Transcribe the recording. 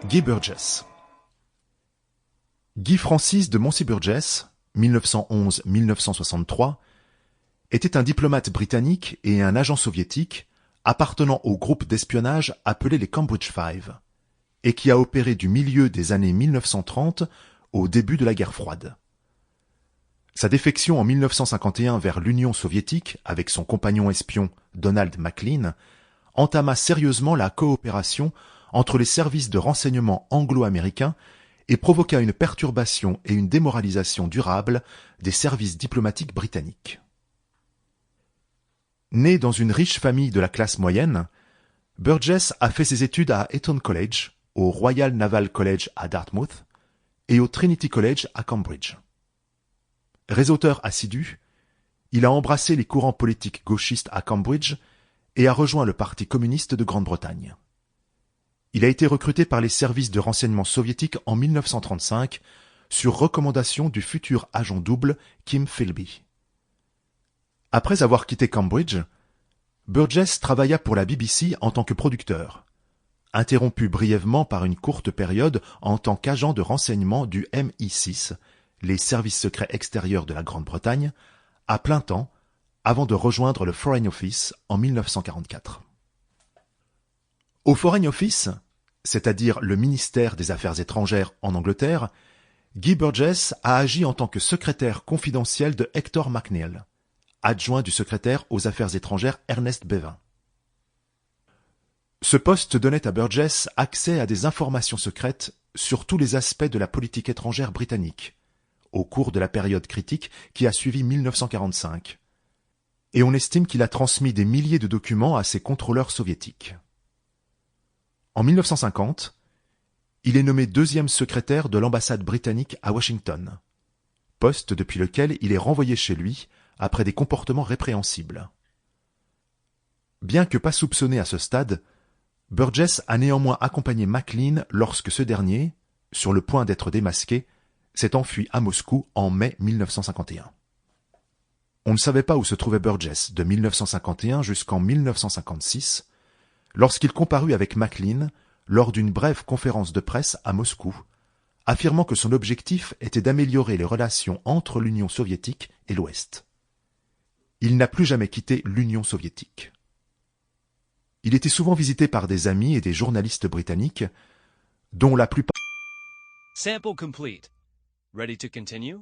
Guy Burgess. Guy Francis de Moncey-Burgess, 1911-1963, était un diplomate britannique et un agent soviétique appartenant au groupe d'espionnage appelé les Cambridge Five, et qui a opéré du milieu des années 1930 au début de la guerre froide. Sa défection en 1951 vers l'Union soviétique avec son compagnon espion Donald Maclean entama sérieusement la coopération entre les services de renseignement anglo-américains et provoqua une perturbation et une démoralisation durable des services diplomatiques britanniques. Né dans une riche famille de la classe moyenne, Burgess a fait ses études à Eton College, au Royal Naval College à Dartmouth et au Trinity College à Cambridge. Réseauteur assidu, il a embrassé les courants politiques gauchistes à Cambridge et a rejoint le Parti communiste de Grande-Bretagne. Il a été recruté par les services de renseignement soviétiques en 1935 sur recommandation du futur agent double Kim Philby. Après avoir quitté Cambridge, Burgess travailla pour la BBC en tant que producteur, interrompu brièvement par une courte période en tant qu'agent de renseignement du MI6, les services secrets extérieurs de la Grande-Bretagne, à plein temps, avant de rejoindre le Foreign Office en 1944. Au Foreign Office, c'est-à-dire le ministère des Affaires étrangères en Angleterre, Guy Burgess a agi en tant que secrétaire confidentiel de Hector McNeill, adjoint du secrétaire aux Affaires étrangères Ernest Bevin. Ce poste donnait à Burgess accès à des informations secrètes sur tous les aspects de la politique étrangère britannique, au cours de la période critique qui a suivi 1945, et on estime qu'il a transmis des milliers de documents à ses contrôleurs soviétiques. En 1950, il est nommé deuxième secrétaire de l'ambassade britannique à Washington, poste depuis lequel il est renvoyé chez lui après des comportements répréhensibles. Bien que pas soupçonné à ce stade, Burgess a néanmoins accompagné Maclean lorsque ce dernier, sur le point d'être démasqué, s'est enfui à Moscou en mai 1951. On ne savait pas où se trouvait Burgess de 1951 jusqu'en 1956, lorsqu'il comparut avec Maclean lors d'une brève conférence de presse à Moscou, affirmant que son objectif était d'améliorer les relations entre l'Union soviétique et l'Ouest. Il n'a plus jamais quitté l'Union soviétique. Il était souvent visité par des amis et des journalistes britanniques, dont la plupart... Sample complete. Ready to continue?